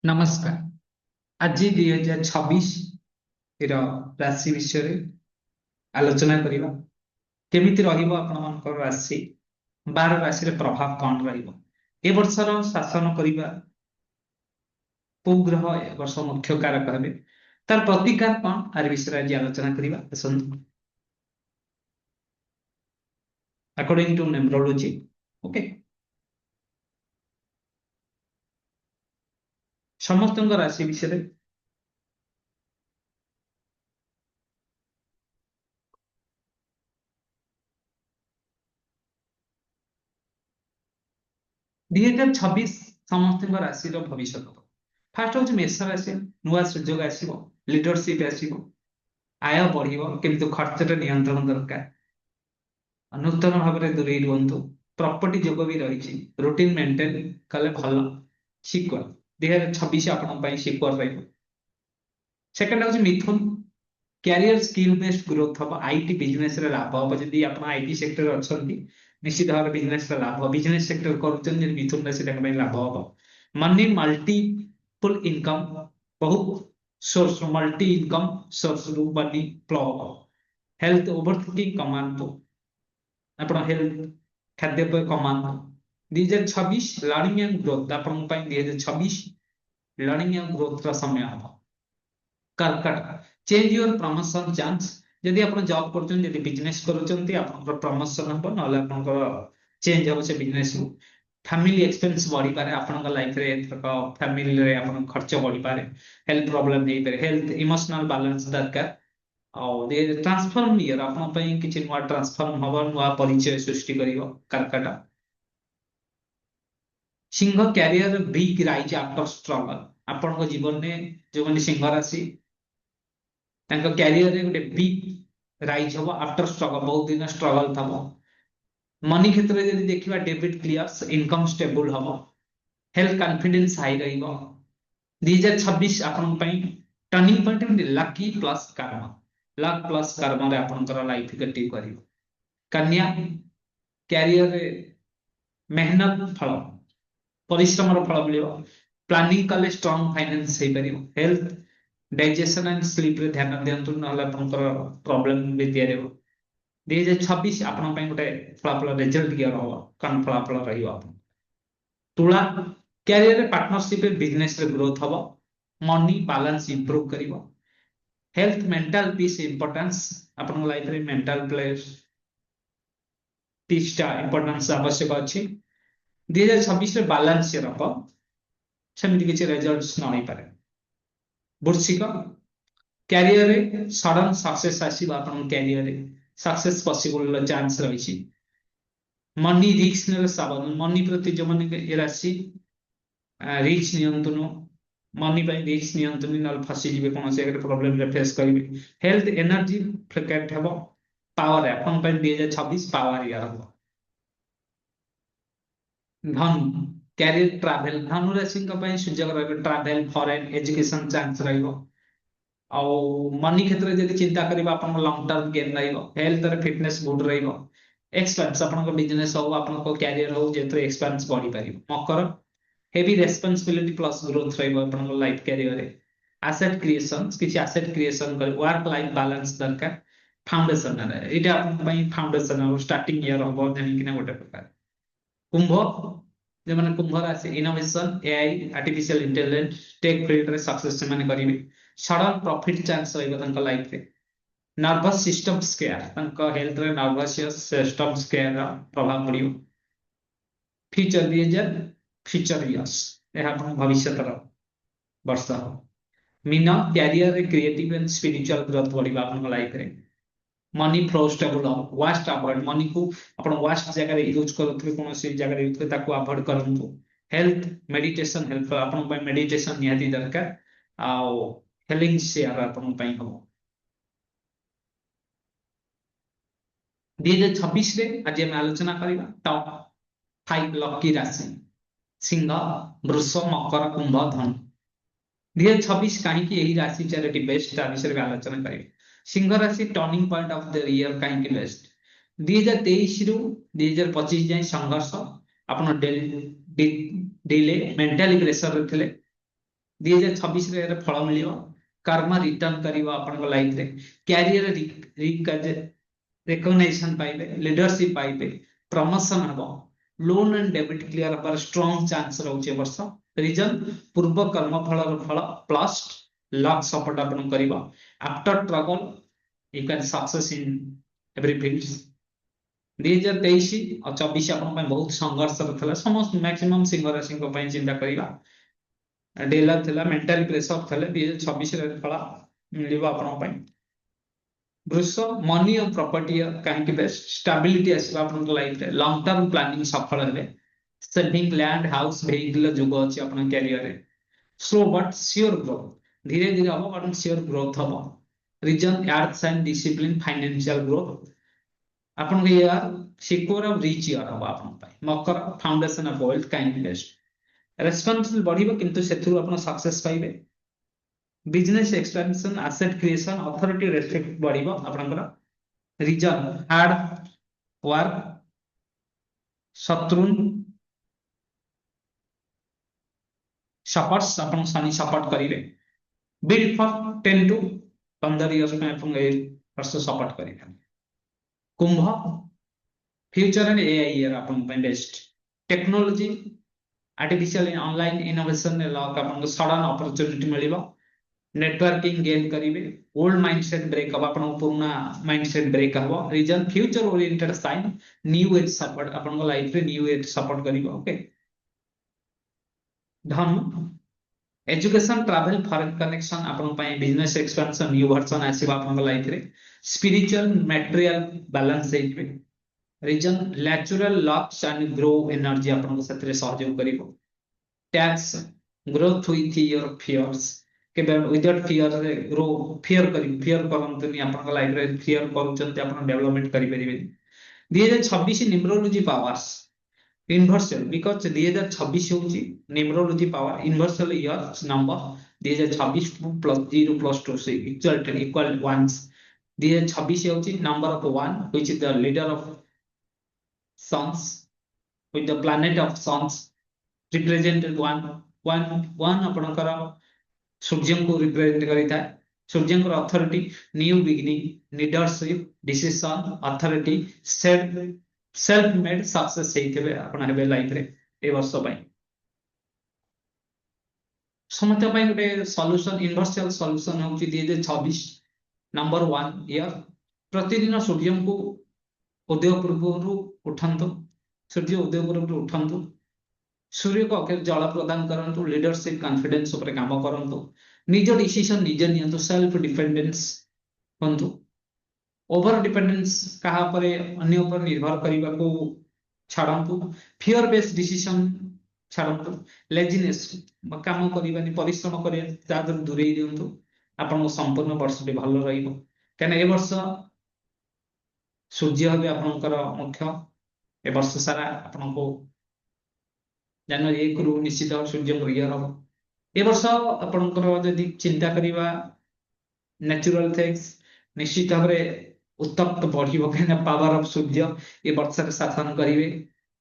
नमस्कार। आज 2026 राशि विषय आलोचना करवा केमिति रहिबो आपनकर राशि 12 राशि रे प्रभाव कौन रहिबो ए वर्षर शासन करबा को ग्रह ए वर्ष मुख्य कारक हेबे तार प्रतिकार कौन आर विषय आज आलोचना करवा आसंतु अकॉर्डिंग टू न्यूमरोलॉजी। ओके, समस्त राशि विषय 2026 समस्त राशि भविष्य फास्ट हूँ मेष राशि नुआ सुजोग आसो लीडरशिप आसो आय बढ़िबो किंतु खर्च नियंत्रण दरकार नूतन भाव में दूरे रुहतु प्रॉपर्टी जोग भी रही रूटीन मेंटेन कले भल सिक्योर 2026 आपण सिक्योर रही। सेकेंड हूँ मिथुन कैरियर स्किल बेस्ड ग्रोथ हम आईटी बिजनेस रे लाभ हम जदि आप आईटी सेक्टर अच्छा निश्चित भाव बिजनेस लाभ बिजनेस सेक्टर कर मिथुन राशि लाभ हम मनी मल्टीपल इनकम बहुत सोर्स मल्टी इनकम सोर्स रु मनी फ्लो हम हेल्थ ओवरथिंकिंग कमांतु आप हेल्थ खाद्यपेय कमांतु 2026 लर्निंग एंड ग्रोथ आप 2026 लर्निंग एंड ग्रोथ समय हम कर्कट चेंज योर प्रमोशन चांस जदि आप जॉब कर बिजनेस कर प्रमोशन हम ना चेंज हम से बिजनेस रु फैमिली एक्सपेंस बढ़ी पारे आपन लाइफ रे फैमिली रे आपन खर्च बढ़ी पारे हेल्थ प्रॉब्लम नहीं पारे हेल्थ इमोशनल बैलेंस दरकार और दे ट्रांसफॉर्म ईयर आपन पई किछि नुवा ट्रांसफॉर्म हबो नुवा परिचय सृष्टि करिवो कर्कट। सिंह career big rise after struggle आपन जीवन में जो माने सिंह राशि कैरियर गोटे बिग राइज हम आफ्टर स्ट्रगल बहुत दिन स्ट्रगल थम मनी क्षेत्र में जब देखा डेबिट क्लियर इनकम स्टेबल हम हेल्थ कॉन्फिडेंस हाई रही 2026 आपण टर्निंग पॉइंट लकी प्लस कर्म लक प्लस कर्म रे आपनकर लाइफ गति करिवो। कन्या कैरियर मेहनत फल परिश्रम फल मिल प्लानिंग कले strong finance health digestion and sleep रे ध्यान दियंतु नहले आपनकर प्रॉब्लम भी तैयार हो 2026 आपण गोटे फलाफल रिजल्ट ईयर हम कौन फलाफल रहा तुला कैरियर पार्टनरशिप बिजनेस ग्रोथ हम मनी बैलेंस इंप्रूव कर हेल्थ मेंटल पीस इंपोर्टेंस अपन लाइफ रे मेंटल प्लेस पीस इंपोर्टेंस आवश्यक अच्छी 2026 बैलेंस हम सेमती किसी रिजल्ट्स न नहीं पारे। वृश्चिक कैरियर सडन सक्सेस आसीबा अपन कैरियर सक्सेस पॉसिबल चांस रही मनी रिस्क ने सावधान मनी प्रति जो मैंने राशि रिस्क नियंत्रण मनी रिस्क नियंत्रण ना फसी जी कौन से प्रॉब्लम फेस करेंगे हेल्थ एनर्जी फ्लैक्ट हम पावर अपन 2026 पावर ईयर हम। धनु कैरियर ट्रैवल धनु राशि सुजोग ट्रैवल फॉरेन एजुकेशन चांस रही मनी क्षेत्र में जब चिंता करिबा अपन लॉन्ग टर्म गेन रहिबो हेल्थ रे फिटनेस गुड रहिबो एक्सपेंस अपन बिजनेस हो अपन कैरियर हो जेतरे एक्सपेंस बढ़ी पारिबो। मकर हेवी रेस्पॉन्सिबिलिटी प्लस ग्रोथ रहिबो अपन लाइफ कैरियर रे एसेट क्रिएशन किछि एसेट क्रिएशन कर वर्क लाइफ बैलेंस दरकार फाउंडेशन रे एटा अपन पई फाउंडेशन और स्टार्टिंग ईयर हो जेनि किना गोटे प्रकार। कुंभ जे माने कुंभ राशि innovation AI artificial intelligence tech field रे सक्सेस से माने करिवे सडन प्रॉफिट चांस रहिबो लाइफ रे। नर्वस सिस्टम स्केयर हेल्थ रे नर्वस सिस्टम स्केयर प्रभाव पड़ो फ्यूचर 2000 फ्यूचर इयर्स यह भविष्य वर्ष। मीन career creative and spiritual growth बढ़ा लाइफ रे money flow stable waste avoid money को अपन वास्ट जगह यूज करूँ कौन जगह यूज कर अवॉइड करूँ हेल्थ मेडिटेशन हेल्प अपन मेडिटेशन निहाती दरकार आउ हेलिंग शेयर अपन हम 2026 आज आम आलोचना करवा टॉप 5 लकी राशि सिंह वृष मकर कुंभ धनु 2026 कहीं राशि चारोटी बेस्ट विषय में आलोचना करेंगे। सिंह राशि turning point of the year कहीं बेस्ट 2023 रु 2025 जाए संघर्ष अपन डिले मेंटली प्रेशर थे 2026 ରେ ଫଳ ମିଳିବ। କର୍ମ ରିଟର୍ନ କରିବ ଆପଣଙ୍କ ଲାଇଫ ରେ। କ୍ୟାରିୟର ରିକଗ୍ନାଇଜେସନ ପାଇବେ, ଲିଡରशिप ପାଇବେ, ପ୍ରମୋସନ ହବ, ଲୋନ୍ ଆଣ୍ଡ ଡେବିଟ୍ କ୍ଲିୟର ହବାର ଷ୍ଟ୍ରଙ୍ଗ ଚାନ୍ସ ରହୁଛି ଏ ବର୍ଷ। ରିଜନ ପୂର୍ବ କର୍ମ ଫଳର ଫଳ ପ୍ଲସ୍ ଲକ୍ ସପୋର୍ଟ ଆପଣଙ୍କୁ କରିବ। After struggle you can success in every field. 2023 ଆଉ 24 ଆପଣଙ୍କ ପାଇଁ ବହୁତ ସଂଘର୍ଷର ଥିଲା। ସମସ୍ତ ମ୍ୟାକ୍ସିମମ୍ ସିଂହ ରାଶିଙ୍କ ପାଇଁ ଚିନ୍ତା କରିବା। ଡେଲର ଥିଲା, ମେଣ୍ଟାଲ ପ୍ରେସର ଥିଲେ। 2026 ରେ ଫଳ ମିଳିବ ଆପଣଙ୍କ ପାଇଁ। ବୃଷ ମନି ଆଉ ପ୍ରପର୍ଟି କାହିଁକି ବେଷ୍ଟ, ଷ୍ଟାବିଲିଟି ଆସିବ ଆପଣଙ୍କ ଲାଇଫରେ, ଲଙ୍ଗ ଟର୍ମ ପ୍ଲାନିଂ ସଫଳ ହେବେ, ସେଭିଂ ଲ୍ୟାଣ୍ଡ ହାଉସ ଭେହିକିଲ ଯୋଗ ଅଛି ଆପଣଙ୍କ କ୍ୟାରିୟରରେ। ସ୍ଲୋ ବଟ୍ ସିଓର ଗ୍ରୋଥ, ଧୀରେ ଧୀରେ ହବ ବଟ୍ ସିଓର ଗ୍ରୋଥ ହବ। Reason earths and discipline financial growth. ଆପଣଙ୍କ ଇୟର ସିକ୍योर ଆଉ ରିଚ୍ ଇୟର ହବ ଆପଣଙ୍କ ପାଇଁ। ମକର ଫାଉଣ୍ଡେସନ ଅଫ ୱେଲ୍ଥ କାହିଁକି ବେଷ୍ଟ, ରେସ୍ପନ୍ସିବିଲିଟି ବଢିବ କିନ୍ତୁ ସେଥିରୁ ଆପଣ ସକ୍ସେସ୍ ପାଇବେ। Business expansion, asset creation, authority respect ବଢିବ ଆପଣଙ୍କର। ରିଜନ ହାର୍ଡ ୱାର୍କ, ଶତ୍ରୁ ସପୋର୍ट्स, ଆପଣ ଶନି ସପୋର୍ଟ କରିବେ। ବିଲ୍ଡ ଫର୍ 10 to 15 ଇୟର୍ସ ପାଇଁ ଆପଣଙ୍କୁ ଏଇ ବର୍ଷ ସପୋର୍ଟ କରିବେ। Kumbh future and AI year आपन ପାଇଁ best. Technology artificial online innovation ने लॉक आपन सडन अपॉर्चुनिटी मिलिबो। नेटवर्किंग गेन करिवे, ओल्ड माइंडसेट ब्रेक अब आपन पुराना माइंडसेट ब्रेक हबो। Reason future oriented sign, new age support आपन लाइफ रे न्यू एज सपोर्ट करिवो। ओके, धन एजुकेशन ट्रैवल फॉरेन कनेक्शन आपन ପାଇଁ बिजनेस एक्सपेंशन न्यू वर्जन आसीबा आपन लाइफ रे। स्पिरिचुअल मटेरियल बैलेंस हेइबे। Reason natural lucks and grow energy आपन साथे सहयोग करिवो। Tax growth with your fears, केबे विदाउट फियर रे ग्रो, फियर करी फियर करंतनी आपन लाइफ रे फियर करूचंती आपन डेवलपमेंट करि परिबे। 2026 न्यूमरोलॉजी पावर्स इनवर्सल, बिकॉज 2026 होची numerology power universal years number. 2026 plus 0 plus 2 से इक्वल वंस। 2026 होची number of 1 which is the leader of sons with the planet of sons represented one ଆପଣଙ୍କର ସୂର୍ଯ୍ୟଙ୍କୁ ରିପ୍ରେଜେଣ୍ଟ କରିଥାଏ। ସୂର୍ଯ୍ୟଙ୍କର authority new beginning, leadership, decision, authority, self made success ହେଇଥିବେ ଆପଣ ହେବେ ଲାଇଫରେ ଏ ବର୍ଷ ପାଇଁ। ସମସ୍ତ ପାଇଁ ଗୋଟେ ସଲ୍ୟୁशन, ୟୁନିଭର୍ସାଲ ସଲ୍ୟୁशन ହେଉଛି 2026 नंबर 1 ଇୟର। ପ୍ରତିଦିନ ସୂର୍ଯ୍ୟଙ୍କୁ उदय पूर्व उठंतु, सूर्य उदय पूर्व उठंतु, सूर्य को जल प्रदान करंतु, लीडरशिप कॉन्फिडेंस ऊपर काम करंतु, निज डिसीजन निजे नियंतु, सेल्फ डिपेंडेंस होंतु। ओवर डिपेंडेंस कहा पर अन्य ऊपर निर्भर करने को छाड़ंतु। फियर बेस्ड डिसीजन छाड़ंतु। लेजीनेस काम करबानी, परिश्रम करिया तादर दूरे दियंतु। आपन संपूर्ण वर्षटी भलो रहिबो, कने ए वर्ष सूर्य हबे आपनकर मुख्य। ए वर्ष सारा आपनको जनवरी 1 रु निश्चित सूर्य इयर हम। ए वर्ष आपनकर यदि चिंता करिबा नेचुरल थिंग्स निश्चित भाव उत्तप्त बढ़िबो, कने पावर ऑफ सूर्य ए वर्ष रे शासन करिवे।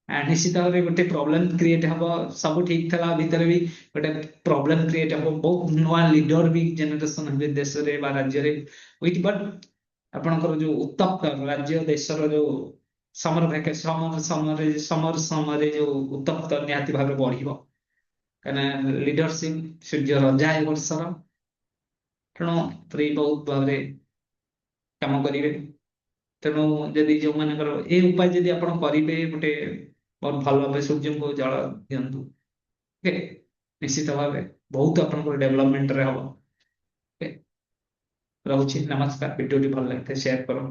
निश्चित भाव गोटे प्रॉब्लम क्रिएट हबो। सब ठीक थला भीतर भी गोटे प्रॉब्लम क्रिएट हबो। बहुत नवा लीडर भी जनरेशन हबे देश रे बा राज्य रे विथ बट आपनकर जो उत्तप्त राज्य देशर जो समर वैकेशन समर समर जो उत्तप्त निहाती भाव बढ़िबो, कने लीडरशिप सूर्य रजा ए वर्षर तेणु प्रे बहुत भाव काम करिवे। तेणु जदि जो मानकर ए उपाय जदि आपण करिवे गोटे बहुत भल भाव सूर्य को जल दियंतु, ओके, निश्चित भाव बहुत आपनकर डेवलपमेंट रे हबो। ओके, रहुछि नमस्कार। वीडियो भल लगते शेयर करूँ।